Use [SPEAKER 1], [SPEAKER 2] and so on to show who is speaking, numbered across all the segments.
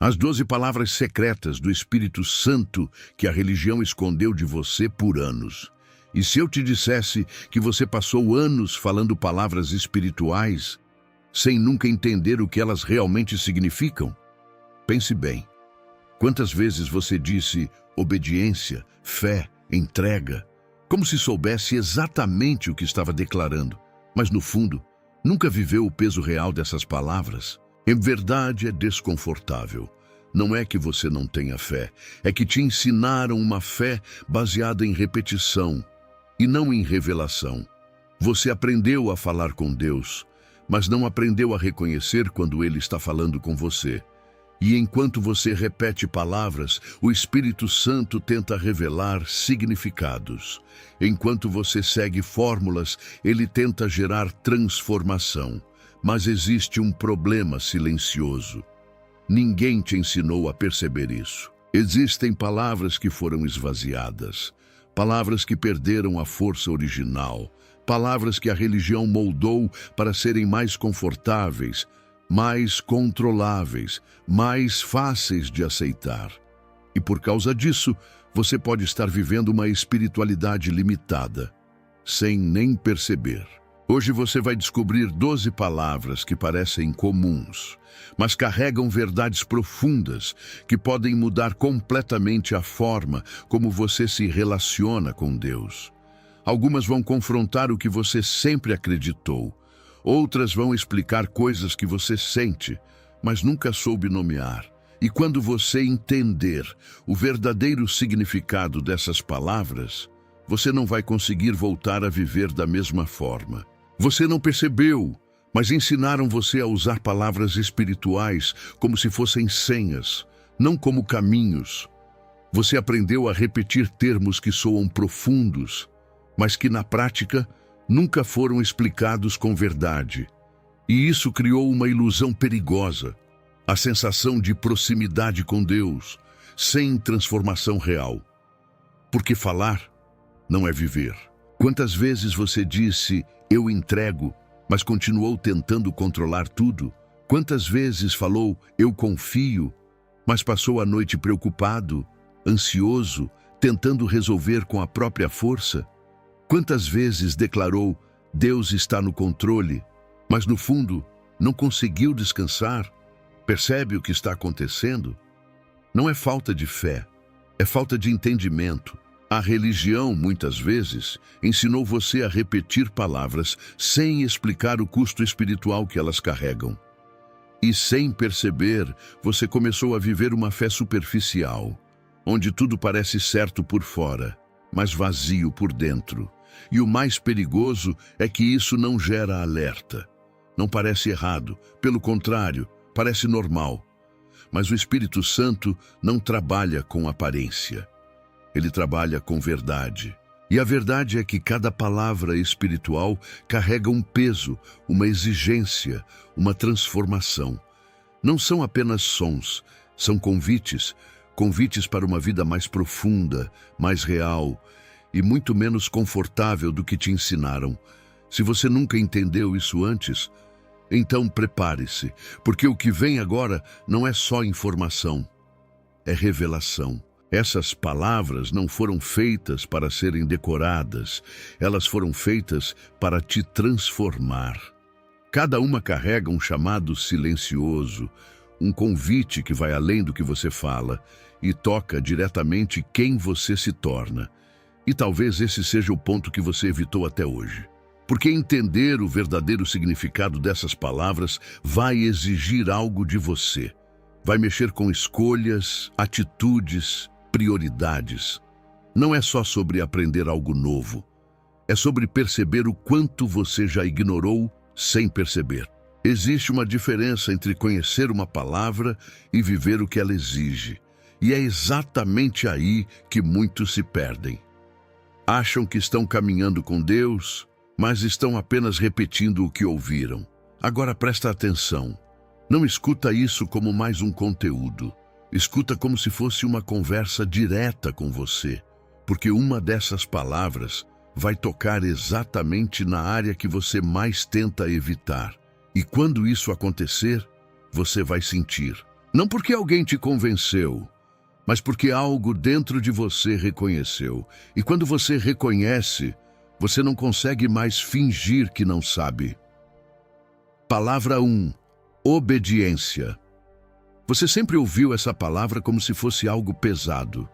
[SPEAKER 1] As 12 palavras secretas do Espírito Santo que a religião escondeu de você por anos. E se eu te dissesse que você passou anos falando palavras espirituais, sem nunca entender o que elas realmente significam? Pense bem. Quantas vezes você disse obediência, fé, entrega, como se soubesse exatamente o que estava declarando, mas no fundo, nunca viveu o peso real dessas palavras? Em verdade, é desconfortável. Não é que você não tenha fé, é que te ensinaram uma fé baseada em repetição e não em revelação. Você aprendeu a falar com Deus, mas não aprendeu a reconhecer quando Ele está falando com você. E enquanto você repete palavras, o Espírito Santo tenta revelar significados. Enquanto você segue fórmulas, ele tenta gerar transformação. Mas existe um problema silencioso. Ninguém te ensinou a perceber isso. Existem palavras que foram esvaziadas, palavras que perderam a força original, palavras que a religião moldou para serem mais confortáveis, mais controláveis, mais fáceis de aceitar. E por causa disso, você pode estar vivendo uma espiritualidade limitada, sem nem perceber. Hoje você vai descobrir 12 palavras que parecem comuns, mas carregam verdades profundas que podem mudar completamente a forma como você se relaciona com Deus. Algumas vão confrontar o que você sempre acreditou. Outras vão explicar coisas que você sente, mas nunca soube nomear. E quando você entender o verdadeiro significado dessas palavras, você não vai conseguir voltar a viver da mesma forma. Você não percebeu, mas ensinaram você a usar palavras espirituais como se fossem senhas, não como caminhos. Você aprendeu a repetir termos que soam profundos, mas que na prática nunca foram explicados com verdade. E isso criou uma ilusão perigosa, a sensação de proximidade com Deus, sem transformação real. Porque falar não é viver. Quantas vezes você disse, eu entrego, mas continuou tentando controlar tudo? Quantas vezes falou, eu confio, mas passou a noite preocupado, ansioso, tentando resolver com a própria força? Quantas vezes declarou, Deus está no controle, mas no fundo não conseguiu descansar? Percebe o que está acontecendo? Não é falta de fé, é falta de entendimento. A religião, muitas vezes, ensinou você a repetir palavras sem explicar o custo espiritual que elas carregam. E sem perceber, você começou a viver uma fé superficial, onde tudo parece certo por fora, mas vazio por dentro. E o mais perigoso é que isso não gera alerta. Não parece errado, pelo contrário, parece normal. Mas o Espírito Santo não trabalha com aparência. Ele trabalha com verdade. E a verdade é que cada palavra espiritual carrega um peso, uma exigência, uma transformação. Não são apenas sons, são convites para uma vida mais profunda, mais real e muito menos confortável do que te ensinaram. Se você nunca entendeu isso antes, então prepare-se, porque o que vem agora não é só informação, é revelação. Essas palavras não foram feitas para serem decoradas, elas foram feitas para te transformar. Cada uma carrega um chamado silencioso, um convite que vai além do que você fala e toca diretamente quem você se torna. E talvez esse seja o ponto que você evitou até hoje. Porque entender o verdadeiro significado dessas palavras vai exigir algo de você. Vai mexer com escolhas, atitudes, prioridades. Não é só sobre aprender algo novo. É sobre perceber o quanto você já ignorou sem perceber. Existe uma diferença entre conhecer uma palavra e viver o que ela exige. E é exatamente aí que muitos se perdem. Acham que estão caminhando com Deus, mas estão apenas repetindo o que ouviram. Agora presta atenção. Não escuta isso como mais um conteúdo. Escuta como se fosse uma conversa direta com você, porque uma dessas palavras vai tocar exatamente na área que você mais tenta evitar. E quando isso acontecer, você vai sentir. Não porque alguém te convenceu, mas porque algo dentro de você reconheceu. E quando você reconhece, você não consegue mais fingir que não sabe. Palavra 1. Obediência. Você sempre ouviu essa palavra como se fosse algo pesado.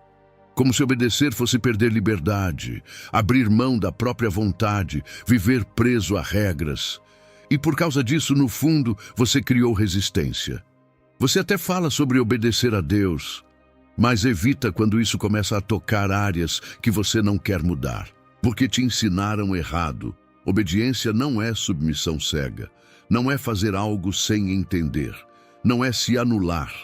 [SPEAKER 1] Como se obedecer fosse perder liberdade, abrir mão da própria vontade, viver preso a regras. E por causa disso, no fundo, você criou resistência. Você até fala sobre obedecer a Deus, mas evita quando isso começa a tocar áreas que você não quer mudar, porque te ensinaram errado. Obediência não é submissão cega, não é fazer algo sem entender, não é se anular.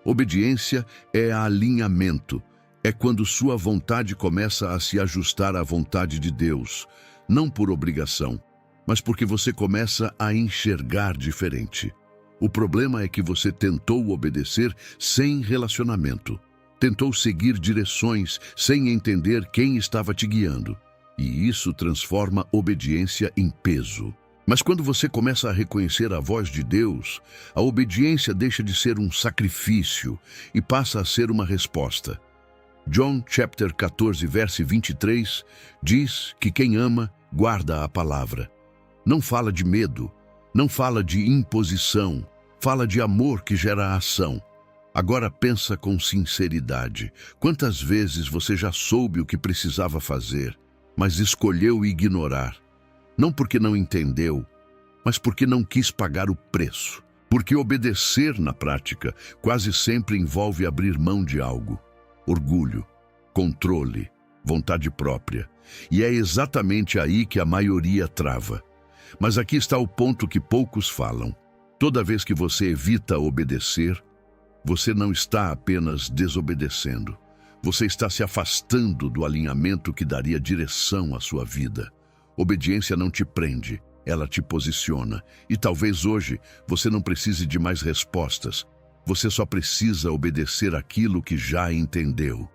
[SPEAKER 1] Obediência é alinhamento. É quando sua vontade começa a se ajustar à vontade de Deus, não por obrigação, mas porque você começa a enxergar diferente. O problema é que você tentou obedecer sem relacionamento. Tentou seguir direções sem entender quem estava te guiando. E isso transforma obediência em peso. Mas quando você começa a reconhecer a voz de Deus, a obediência deixa de ser um sacrifício e passa a ser uma resposta. John chapter 14, verso 23, diz que quem ama, guarda a palavra. Não fala de medo, não fala de imposição, fala de amor que gera ação. Agora pensa com sinceridade. Quantas vezes você já soube o que precisava fazer, mas escolheu ignorar? Não porque não entendeu, mas porque não quis pagar o preço. Porque obedecer na prática quase sempre envolve abrir mão de algo. Orgulho, controle, vontade própria. E é exatamente aí que a maioria trava. Mas aqui está o ponto que poucos falam. Toda vez que você evita obedecer, você não está apenas desobedecendo. Você está se afastando do alinhamento que daria direção à sua vida. Obediência não te prende, ela te posiciona. E talvez hoje você não precise de mais respostas. Você só precisa obedecer aquilo que já entendeu.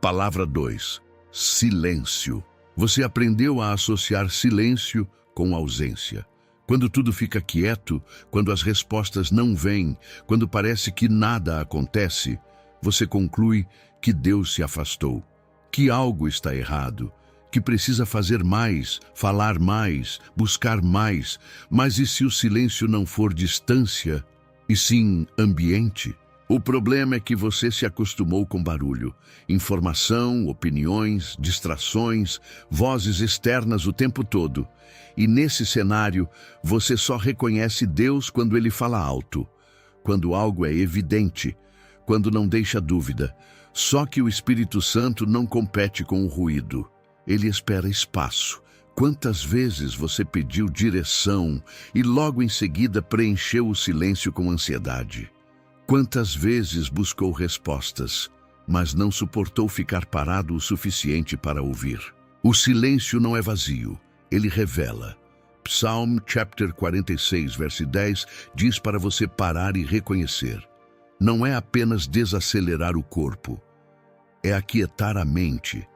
[SPEAKER 1] Palavra 2. Silêncio. Você aprendeu a associar silêncio com ausência. Quando tudo fica quieto, quando as respostas não vêm, quando parece que nada acontece, você conclui que Deus se afastou, que algo está errado, que precisa fazer mais, falar mais, buscar mais. Mas e se o silêncio não for distância, e sim ambiente? O problema é que você se acostumou com barulho, informação, opiniões, distrações, vozes externas o tempo todo. E nesse cenário, você só reconhece Deus quando Ele fala alto, quando algo é evidente, quando não deixa dúvida. Só que o Espírito Santo não compete com o ruído. Ele espera espaço. Quantas vezes você pediu direção e logo em seguida preencheu o silêncio com ansiedade? Quantas vezes buscou respostas, mas não suportou ficar parado o suficiente para ouvir? O silêncio não é vazio, ele revela. Psalm chapter 46, verso 10, diz para você parar e reconhecer. Não é apenas desacelerar o corpo, é aquietar a mente.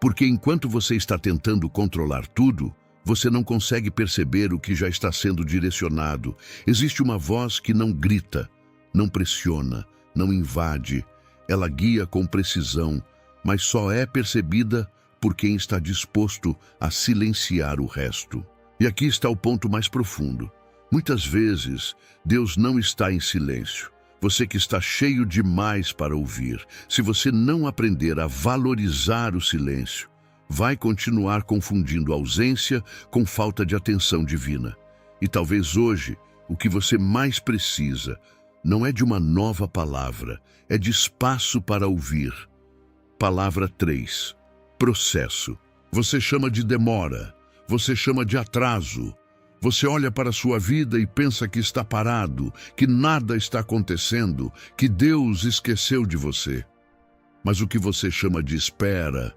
[SPEAKER 1] Porque enquanto você está tentando controlar tudo, você não consegue perceber o que já está sendo direcionado. Existe uma voz que não grita, não pressiona, não invade. Ela guia com precisão, mas só é percebida por quem está disposto a silenciar o resto. E aqui está o ponto mais profundo. Muitas vezes, Deus não está em silêncio. Você que está cheio demais para ouvir. Se você não aprender a valorizar o silêncio, vai continuar confundindo ausência com falta de atenção divina. E talvez hoje, o que você mais precisa não é de uma nova palavra, é de espaço para ouvir. Palavra 3. Processo. Você chama de demora, você chama de atraso. Você olha para a sua vida e pensa que está parado, que nada está acontecendo, que Deus esqueceu de você. Mas o que você chama de espera,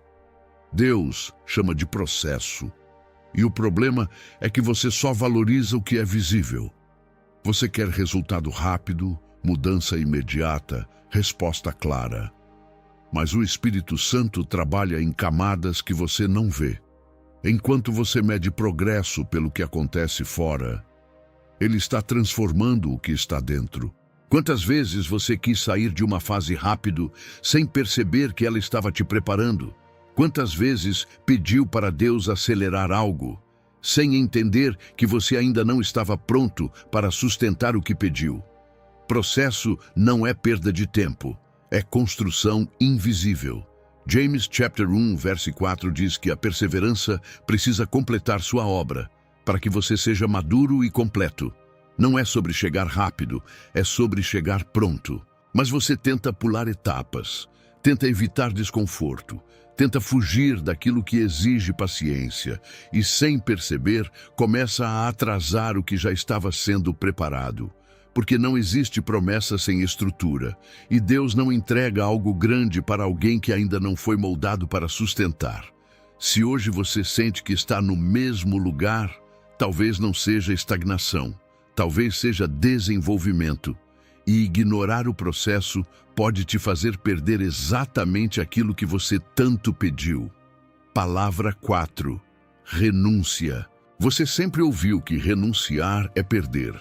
[SPEAKER 1] Deus chama de processo. E o problema é que você só valoriza o que é visível. Você quer resultado rápido, mudança imediata, resposta clara. Mas o Espírito Santo trabalha em camadas que você não vê. Enquanto você mede progresso pelo que acontece fora, Ele está transformando o que está dentro. Quantas vezes você quis sair de uma fase rápido, sem perceber que ela estava te preparando? Quantas vezes pediu para Deus acelerar algo, sem entender que você ainda não estava pronto para sustentar o que pediu? Processo não é perda de tempo, é construção invisível. James chapter 1, verso 4 diz que a perseverança precisa completar sua obra, para que você seja maduro e completo. Não é sobre chegar rápido, é sobre chegar pronto. Mas você tenta pular etapas, tenta evitar desconforto, tenta fugir daquilo que exige paciência e, sem perceber, começa a atrasar o que já estava sendo preparado. Porque não existe promessa sem estrutura, e Deus não entrega algo grande para alguém que ainda não foi moldado para sustentar. Se hoje você sente que está no mesmo lugar, talvez não seja estagnação, talvez seja desenvolvimento. E ignorar o processo pode te fazer perder exatamente aquilo que você tanto pediu. Palavra 4. Renúncia. Você sempre ouviu que renunciar é perder.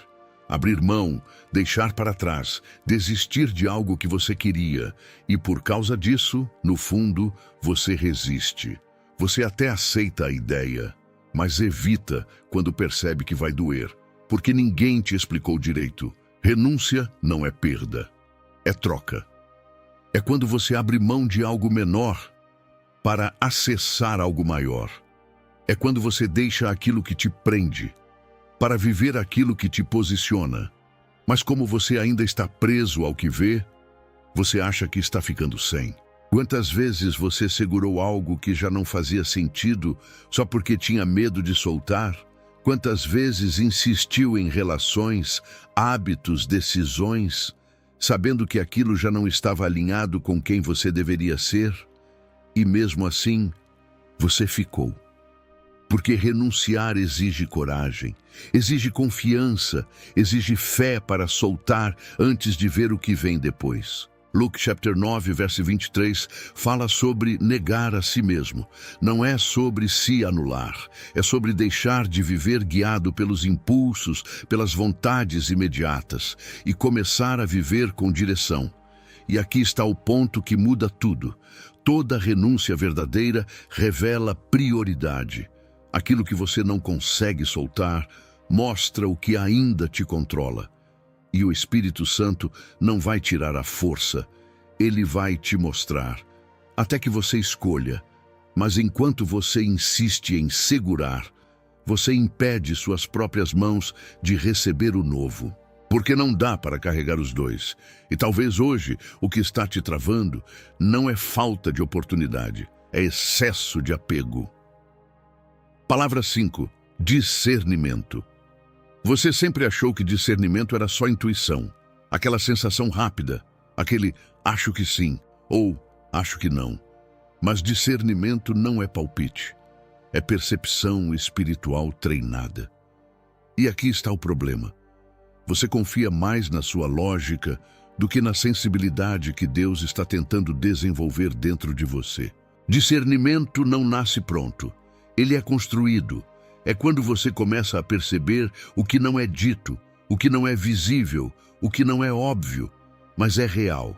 [SPEAKER 1] Abrir mão, deixar para trás, desistir de algo que você queria. E por causa disso, no fundo, você resiste. Você até aceita a ideia, mas evita quando percebe que vai doer, porque ninguém te explicou direito. Renúncia não é perda, é troca. É quando você abre mão de algo menor para acessar algo maior. É quando você deixa aquilo que te prende para viver aquilo que te posiciona. Mas como você ainda está preso ao que vê, você acha que está ficando sem. Quantas vezes você segurou algo que já não fazia sentido só porque tinha medo de soltar? Quantas vezes insistiu em relações, hábitos, decisões, sabendo que aquilo já não estava alinhado com quem você deveria ser? E mesmo assim, você ficou. Porque renunciar exige coragem, exige confiança, exige fé para soltar antes de ver o que vem depois. Luke chapter 9, verso 23, fala sobre negar a si mesmo. Não é sobre se anular, é sobre deixar de viver guiado pelos impulsos, pelas vontades imediatas e começar a viver com direção. E aqui está o ponto que muda tudo. Toda renúncia verdadeira revela prioridade. Aquilo que você não consegue soltar mostra o que ainda te controla. E o Espírito Santo não vai tirar a força, ele vai te mostrar, até que você escolha. Mas enquanto você insiste em segurar, você impede suas próprias mãos de receber o novo. Porque não dá para carregar os dois. E talvez hoje o que está te travando não é falta de oportunidade, é excesso de apego. Palavra 5. Discernimento. Você sempre achou que discernimento era só intuição, aquela sensação rápida, aquele acho que sim ou acho que não. Mas discernimento não é palpite, é percepção espiritual treinada. E aqui está o problema. Você confia mais na sua lógica do que na sensibilidade que Deus está tentando desenvolver dentro de você. Discernimento não nasce pronto. Ele é construído. É quando você começa a perceber o que não é dito, o que não é visível, o que não é óbvio, mas é real.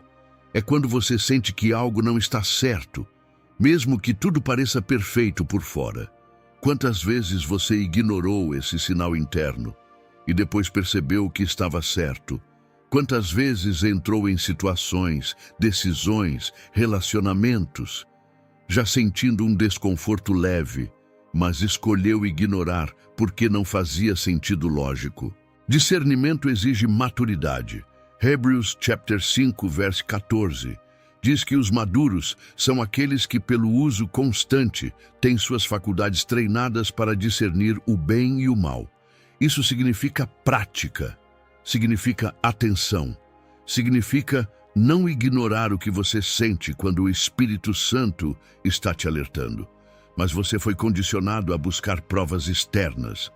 [SPEAKER 1] É quando você sente que algo não está certo, mesmo que tudo pareça perfeito por fora. Quantas vezes você ignorou esse sinal interno e depois percebeu que estava certo? Quantas vezes entrou em situações, decisões, relacionamentos, já sentindo um desconforto leve, mas escolheu ignorar porque não fazia sentido lógico? Discernimento exige maturidade. Hebrews chapter 5, verso 14, diz que os maduros são aqueles que, pelo uso constante, têm suas faculdades treinadas para discernir o bem e o mal. Isso significa prática, significa atenção, significa não ignorar o que você sente quando o Espírito Santo está te alertando. Mas você foi condicionado a buscar provas externas,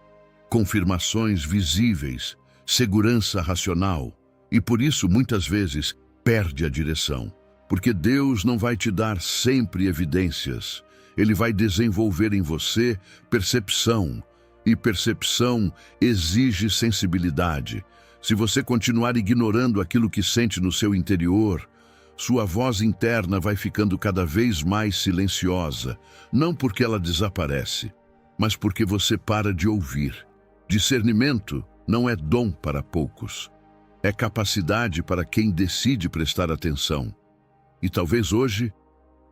[SPEAKER 1] confirmações visíveis, segurança racional, e por isso muitas vezes perde a direção. Porque Deus não vai te dar sempre evidências, Ele vai desenvolver em você percepção, e percepção exige sensibilidade. Se você continuar ignorando aquilo que sente no seu interior, sua voz interna vai ficando cada vez mais silenciosa, não porque ela desaparece, mas porque você para de ouvir. Discernimento não é dom para poucos. É capacidade para quem decide prestar atenção. E talvez hoje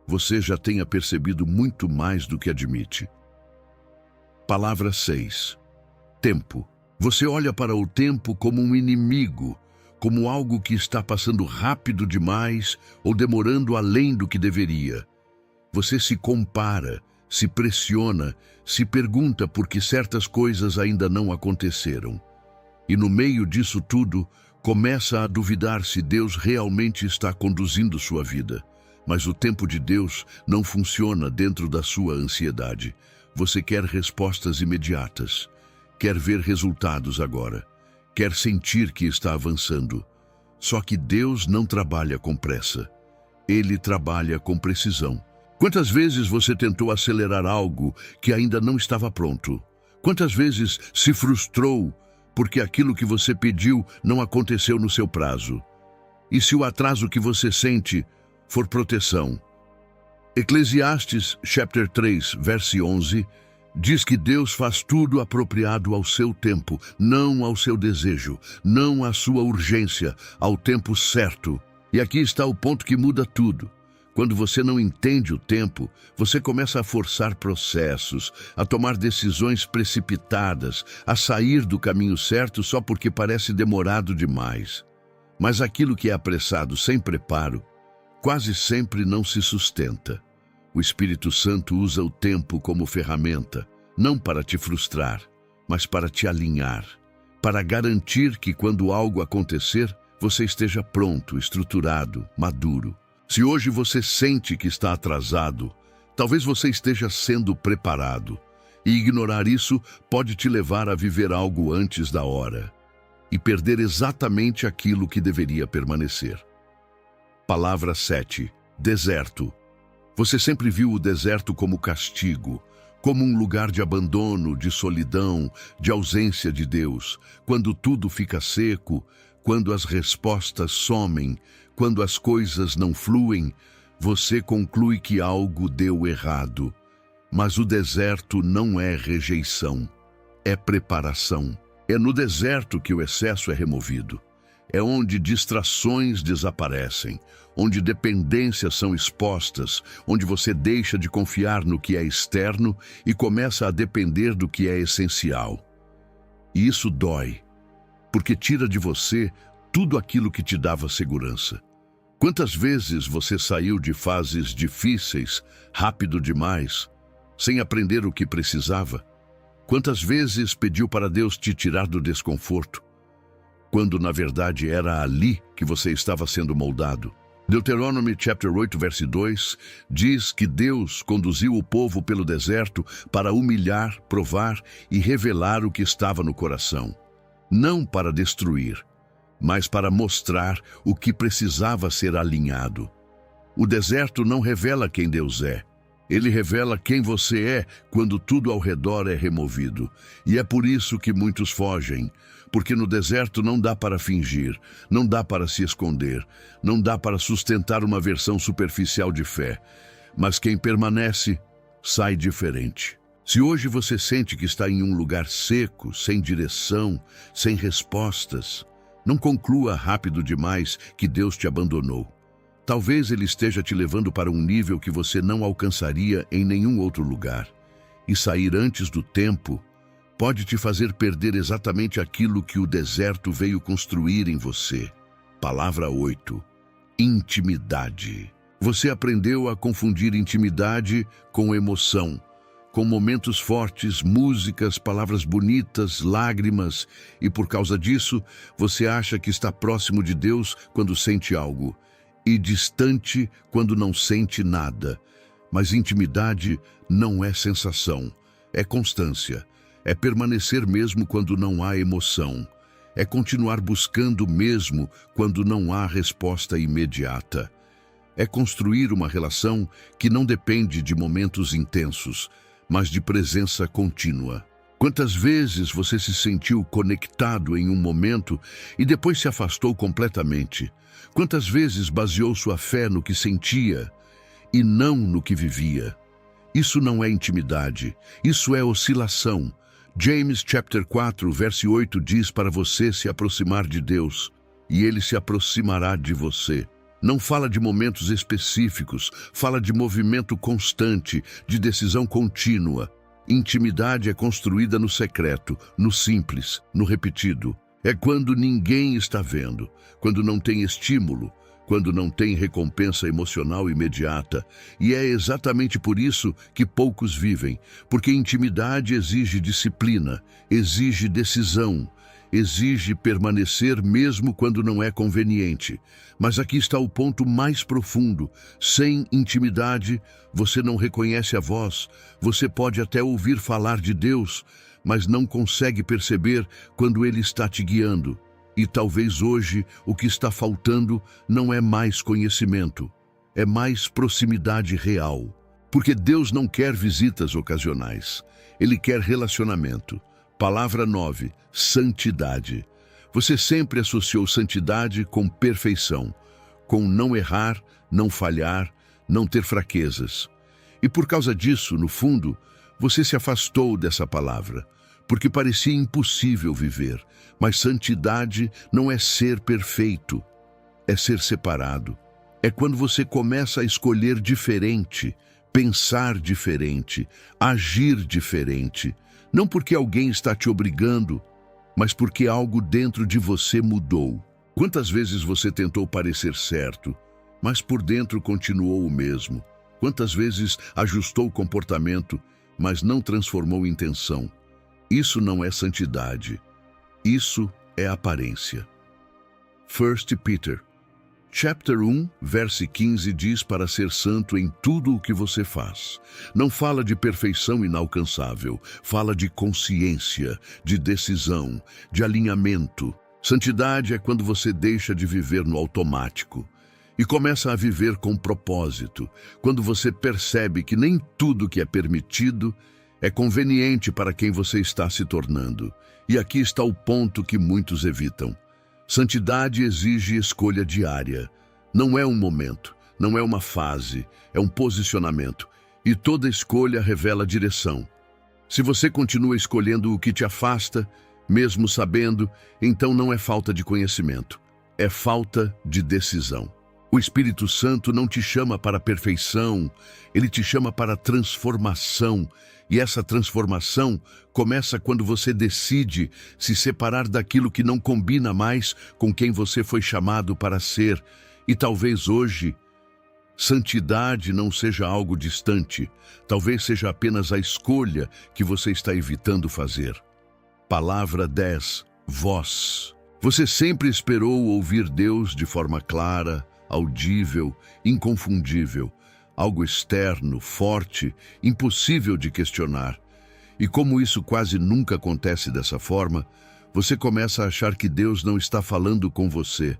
[SPEAKER 1] você já tenha percebido muito mais do que admite. Palavra 6. Tempo. Você olha para o tempo como um inimigo, como algo que está passando rápido demais ou demorando além do que deveria. Você se compara, se pressiona, se pergunta por que certas coisas ainda não aconteceram. E no meio disso tudo, começa a duvidar se Deus realmente está conduzindo sua vida. Mas o tempo de Deus não funciona dentro da sua ansiedade. Você quer respostas imediatas, quer ver resultados agora, quer sentir que está avançando. Só que Deus não trabalha com pressa. Ele trabalha com precisão. Quantas vezes você tentou acelerar algo que ainda não estava pronto? Quantas vezes se frustrou porque aquilo que você pediu não aconteceu no seu prazo? E se o atraso que você sente for proteção? Eclesiastes, chapter 3, verso 11, diz que Deus faz tudo apropriado ao seu tempo, não ao seu desejo, não à sua urgência, ao tempo certo. E aqui está o ponto que muda tudo. Quando você não entende o tempo, você começa a forçar processos, a tomar decisões precipitadas, a sair do caminho certo só porque parece demorado demais. Mas aquilo que é apressado sem preparo, quase sempre não se sustenta. O Espírito Santo usa o tempo como ferramenta, não para te frustrar, mas para te alinhar, para garantir que quando algo acontecer, você esteja pronto, estruturado, maduro. Se hoje você sente que está atrasado, talvez você esteja sendo preparado, e ignorar isso pode te levar a viver algo antes da hora e perder exatamente aquilo que deveria permanecer. Palavra 7. Deserto. Você sempre viu o deserto como castigo, como um lugar de abandono, de solidão, de ausência de Deus, quando tudo fica seco, quando as respostas somem, quando as coisas não fluem, você conclui que algo deu errado. Mas o deserto não é rejeição, é preparação. É no deserto que o excesso é removido. É onde distrações desaparecem, onde dependências são expostas, onde você deixa de confiar no que é externo e começa a depender do que é essencial. E isso dói, porque tira de você tudo aquilo que te dava segurança. Quantas vezes você saiu de fases difíceis, rápido demais, sem aprender o que precisava? Quantas vezes pediu para Deus te tirar do desconforto, quando na verdade era ali que você estava sendo moldado? Deuteronomy chapter 8, verso 2, diz que Deus conduziu o povo pelo deserto para humilhar, provar e revelar o que estava no coração. Não para destruir, mas para mostrar o que precisava ser alinhado. O deserto não revela quem Deus é. Ele revela quem você é quando tudo ao redor é removido. E é por isso que muitos fogem, porque no deserto não dá para fingir, não dá para se esconder, não dá para sustentar uma versão superficial de fé. Mas quem permanece, sai diferente. Se hoje você sente que está em um lugar seco, sem direção, sem respostas, não conclua rápido demais que Deus te abandonou. Talvez Ele esteja te levando para um nível que você não alcançaria em nenhum outro lugar. E sair antes do tempo pode te fazer perder exatamente aquilo que o deserto veio construir em você. Palavra 8. Intimidade. Você aprendeu a confundir intimidade com emoção, com momentos fortes, músicas, palavras bonitas, lágrimas, e por causa disso, você acha que está próximo de Deus quando sente algo, e distante quando não sente nada. Mas intimidade não é sensação, é constância, é permanecer mesmo quando não há emoção, é continuar buscando mesmo quando não há resposta imediata. É construir uma relação que não depende de momentos intensos, mas de presença contínua. Quantas vezes você se sentiu conectado em um momento e depois se afastou completamente? Quantas vezes baseou sua fé no que sentia e não no que vivia? Isso não é intimidade, isso é oscilação. James chapter 4, verso 8 diz para você se aproximar de Deus, e Ele se aproximará de você. Não fala de momentos específicos, fala de movimento constante, de decisão contínua. Intimidade é construída no secreto, no simples, no repetido. É quando ninguém está vendo, quando não tem estímulo, quando não tem recompensa emocional imediata. E é exatamente por isso que poucos vivem, porque intimidade exige disciplina, exige decisão, exige permanecer mesmo quando não é conveniente. Mas aqui está o ponto mais profundo. Sem intimidade, você não reconhece a voz. Você pode até ouvir falar de Deus, mas não consegue perceber quando Ele está te guiando. E talvez hoje o que está faltando não é mais conhecimento, é mais proximidade real. Porque Deus não quer visitas ocasionais, Ele quer relacionamento. Palavra 9, santidade. Você sempre associou santidade com perfeição, com não errar, não falhar, não ter fraquezas. E por causa disso, no fundo, você se afastou dessa palavra, porque parecia impossível viver. Mas santidade não é ser perfeito, é ser separado. É quando você começa a escolher diferente, pensar diferente, agir diferente. Não porque alguém está te obrigando, mas porque algo dentro de você mudou. Quantas vezes você tentou parecer certo, mas por dentro continuou o mesmo? Quantas vezes ajustou o comportamento, mas não transformou intenção? Isso não é santidade. Isso é aparência. 1 Peter, chapter 1, verso 15 diz para ser santo em tudo o que você faz. Não fala de perfeição inalcançável, fala de consciência, de decisão, de alinhamento. Santidade é quando você deixa de viver no automático e começa a viver com propósito, quando você percebe que nem tudo que é permitido é conveniente para quem você está se tornando. E aqui está o ponto que muitos evitam. Santidade exige escolha diária. Não é um momento, não é uma fase, é um posicionamento. E toda escolha revela direção. Se você continua escolhendo o que te afasta, mesmo sabendo, então não é falta de conhecimento, é falta de decisão. O Espírito Santo não te chama para a perfeição, ele te chama para a transformação. E essa transformação começa quando você decide se separar daquilo que não combina mais com quem você foi chamado para ser. E talvez hoje, santidade não seja algo distante, talvez seja apenas a escolha que você está evitando fazer. Palavra 10, voz. Você sempre esperou ouvir Deus de forma clara, audível, inconfundível. Algo externo, forte, impossível de questionar. E como isso quase nunca acontece dessa forma, você começa a achar que Deus não está falando com você.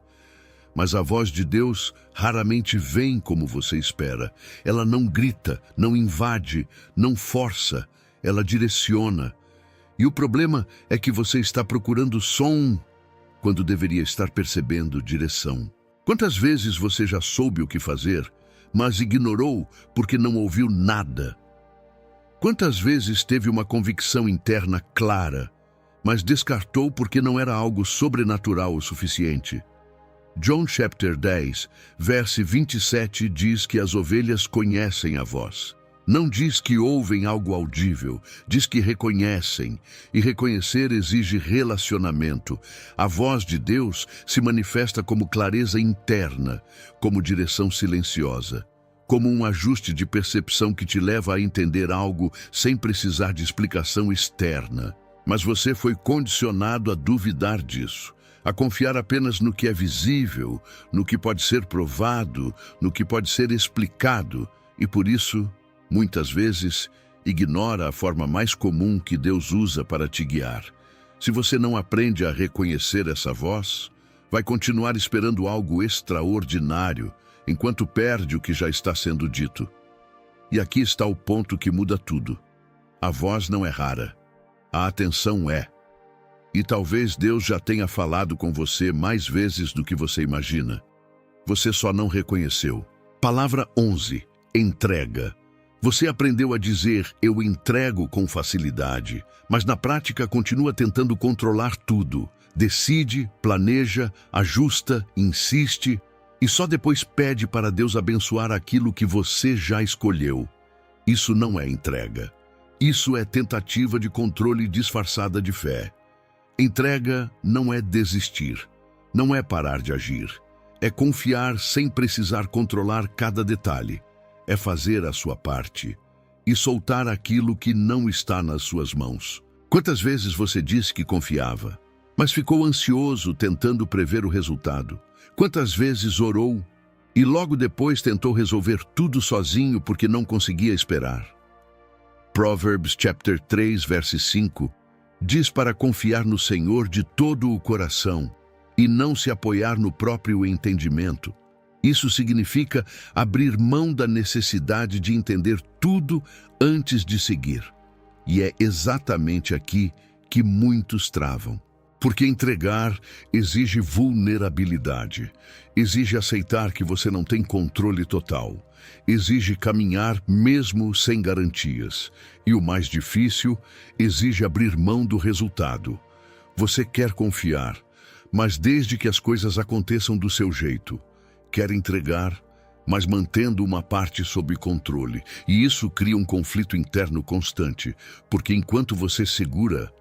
[SPEAKER 1] Mas a voz de Deus raramente vem como você espera. Ela não grita, não invade, não força, ela direciona. E o problema é que você está procurando som quando deveria estar percebendo direção. Quantas vezes você já soube o que fazer, mas ignorou porque não ouviu nada? Quantas vezes teve uma convicção interna clara, mas descartou porque não era algo sobrenatural o suficiente? John chapter 10, verso 27 diz que as ovelhas conhecem a voz. Não diz que ouvem algo audível, diz que reconhecem, e reconhecer exige relacionamento. A voz de Deus se manifesta como clareza interna, como direção silenciosa, como um ajuste de percepção que te leva a entender algo sem precisar de explicação externa. Mas você foi condicionado a duvidar disso, a confiar apenas no que é visível, no que pode ser provado, no que pode ser explicado, e por isso, muitas vezes, ignora a forma mais comum que Deus usa para te guiar. Se você não aprende a reconhecer essa voz, vai continuar esperando algo extraordinário, enquanto perde o que já está sendo dito. E aqui está o ponto que muda tudo. A voz não é rara, A atenção é. E talvez Deus já tenha falado com você mais vezes do que você imagina. Você só não reconheceu. Palavra 11. Entrega. Você aprendeu a dizer "eu entrego" com facilidade, mas na prática continua tentando controlar tudo. Decide, planeja, ajusta, insiste e só depois pede para Deus abençoar aquilo que você já escolheu. Isso não é entrega. Isso é tentativa de controle disfarçada de fé. Entrega não é desistir, não é parar de agir. É confiar sem precisar controlar cada detalhe. É fazer a sua parte e soltar aquilo que não está nas suas mãos. Quantas vezes você disse que confiava, mas ficou ansioso tentando prever o resultado? Quantas vezes orou e logo depois tentou resolver tudo sozinho porque não conseguia esperar? Provérbios chapter 3, verso 5, diz para confiar no Senhor de todo o coração e não se apoiar no próprio entendimento. Isso significa abrir mão da necessidade de entender tudo antes de seguir. E é exatamente aqui que muitos travam. Porque entregar exige vulnerabilidade, exige aceitar que você não tem controle total, exige caminhar mesmo sem garantias. E o mais difícil, exige abrir mão do resultado. Você quer confiar, mas desde que as coisas aconteçam do seu jeito, quer entregar, mas mantendo uma parte sob controle. E isso cria um conflito interno constante, porque enquanto você segura,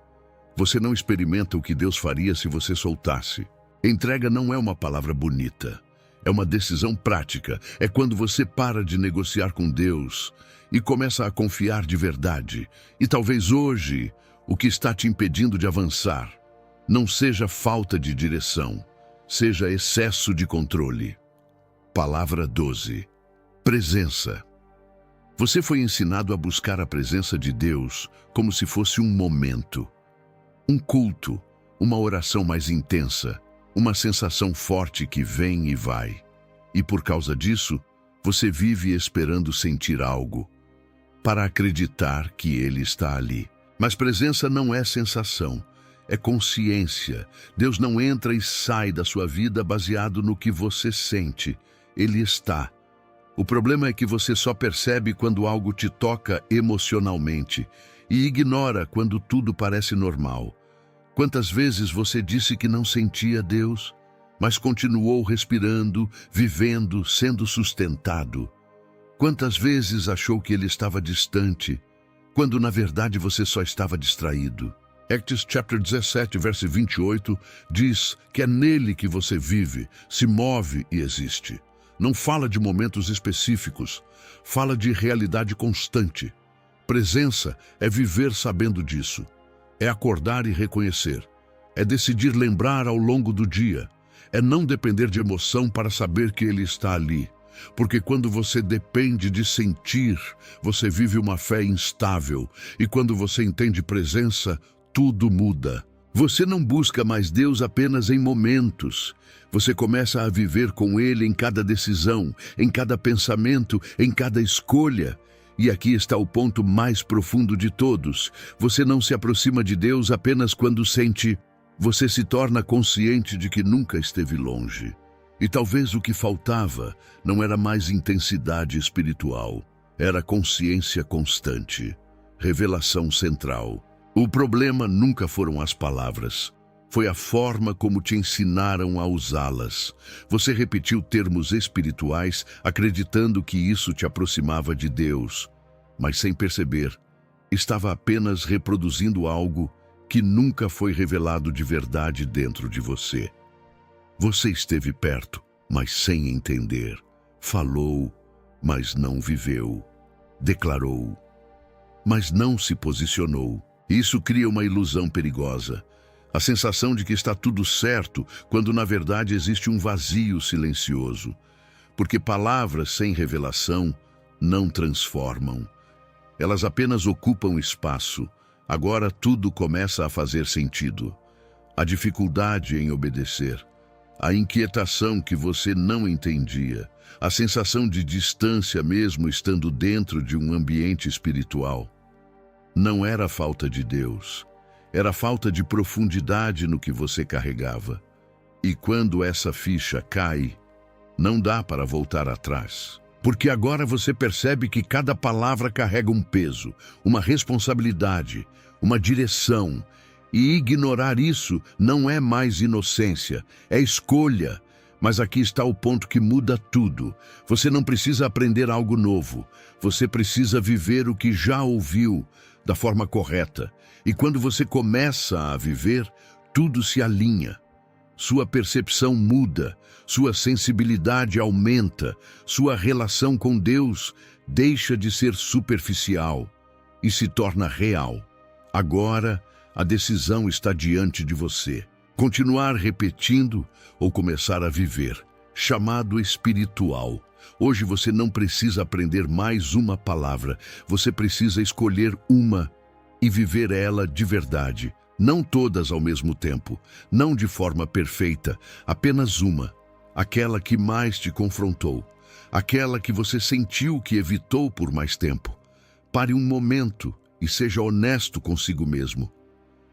[SPEAKER 1] você não experimenta o que Deus faria se você soltasse. Entrega não é uma palavra bonita, é uma decisão prática. É quando você para de negociar com Deus e começa a confiar de verdade. E talvez hoje, o que está te impedindo de avançar não seja falta de direção, seja excesso de controle. Palavra 12. Presença. Você foi ensinado a buscar a presença de Deus como se fosse um momento, um culto, uma oração mais intensa, uma sensação forte que vem e vai. E por causa disso, você vive esperando sentir algo, para acreditar que Ele está ali. Mas presença não é sensação, é consciência. Deus não entra e sai da sua vida baseado no que você sente. Ele está. O problema é que você só percebe quando algo te toca emocionalmente e ignora quando tudo parece normal. Quantas vezes você disse que não sentia Deus, mas continuou respirando, vivendo, sendo sustentado? Quantas vezes achou que Ele estava distante, quando na verdade você só estava distraído? Acts chapter 17, verso 28, diz que é nele que você vive, se move e existe. Não fala de momentos específicos, fala de realidade constante. Presença é viver sabendo disso. É acordar e reconhecer. É decidir lembrar ao longo do dia. É não depender de emoção para saber que Ele está ali. Porque quando você depende de sentir, você vive uma fé instável. E quando você entende presença, tudo muda. Você não busca mais Deus apenas em momentos. Você começa a viver com Ele em cada decisão, em cada pensamento, em cada escolha. E aqui está o ponto mais profundo de todos. Você não se aproxima de Deus apenas quando sente. Você se torna consciente de que nunca esteve longe. E talvez o que faltava não era mais intensidade espiritual, era consciência constante, revelação central. O problema nunca foram as palavras. Foi a forma como te ensinaram a usá-las. Você repetiu termos espirituais, acreditando que isso te aproximava de Deus, mas sem perceber, estava apenas reproduzindo algo que nunca foi revelado de verdade dentro de você. Você esteve perto, mas sem entender. Falou, mas não viveu. Declarou, mas não se posicionou. Isso cria uma ilusão perigosa. A sensação de que está tudo certo, quando na verdade existe um vazio silencioso. Porque palavras sem revelação não transformam. Elas apenas ocupam espaço. Agora tudo começa a fazer sentido. A dificuldade em obedecer, a inquietação que você não entendia, a sensação de distância mesmo estando dentro de um ambiente espiritual. Não era falta de Deus. Era falta de profundidade no que você carregava. E quando essa ficha cai, não dá para voltar atrás. Porque agora você percebe que cada palavra carrega um peso, uma responsabilidade, uma direção. E ignorar isso não é mais inocência, é escolha. Mas aqui está o ponto que muda tudo. Você não precisa aprender algo novo. Você precisa viver o que já ouviu da forma correta. E quando você começa a viver, tudo se alinha. Sua percepção muda, sua sensibilidade aumenta, sua relação com Deus deixa de ser superficial e se torna real. Agora, a decisão está diante de você. Continuar repetindo ou começar a viver, chamado espiritual. Hoje você não precisa aprender mais uma palavra, você precisa escolher uma e viver ela de verdade. Não todas ao mesmo tempo, não de forma perfeita, apenas uma. Aquela que mais te confrontou, aquela que você sentiu que evitou por mais tempo. Pare um momento e seja honesto consigo mesmo.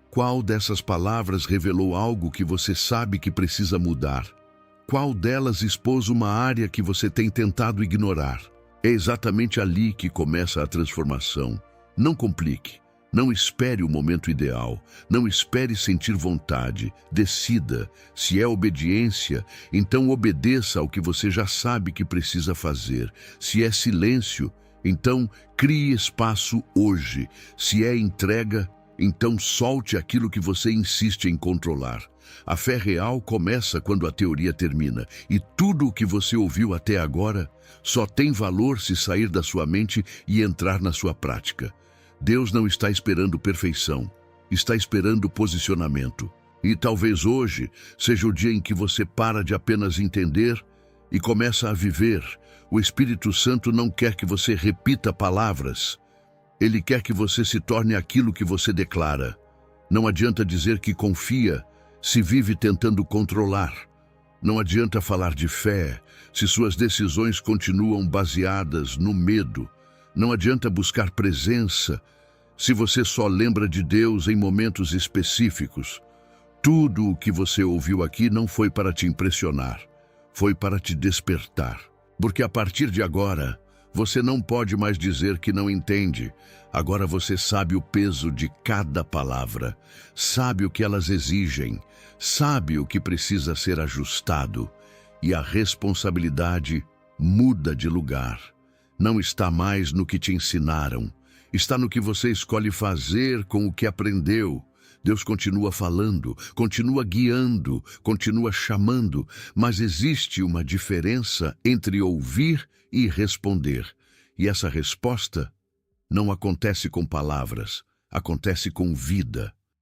[SPEAKER 1] Qual dessas palavras revelou algo que você sabe que precisa mudar? Qual delas expôs uma área que você tem tentado ignorar? É exatamente ali que começa a transformação. Não complique. Não espere o momento ideal, não espere sentir vontade, decida. Se é obediência, então obedeça ao que você já sabe que precisa fazer. Se é silêncio, então crie espaço hoje. Se é entrega, então solte aquilo que você insiste em controlar. A fé real começa quando a teoria termina, e tudo o que você ouviu até agora só tem valor se sair da sua mente e entrar na sua prática. Deus não está esperando perfeição, está esperando posicionamento. E talvez hoje seja o dia em que você para de apenas entender e começa a viver. O Espírito Santo não quer que você repita palavras. Ele quer que você se torne aquilo que você declara. Não adianta dizer que confia se vive tentando controlar. Não adianta falar de fé se suas decisões continuam baseadas no medo. Não adianta buscar presença se você só lembra de Deus em momentos específicos. Tudo o que você ouviu aqui não foi para te impressionar, foi para te despertar. Porque a partir de agora, você não pode mais dizer que não entende. Agora você sabe o peso de cada palavra, sabe o que elas exigem, sabe o que precisa ser ajustado. E a responsabilidade muda de lugar. Não está mais no que te ensinaram, está no que você escolhe fazer com o que aprendeu. Deus continua falando, continua guiando, continua chamando, mas existe uma diferença entre ouvir e responder. E essa resposta não acontece com palavras, acontece com vida.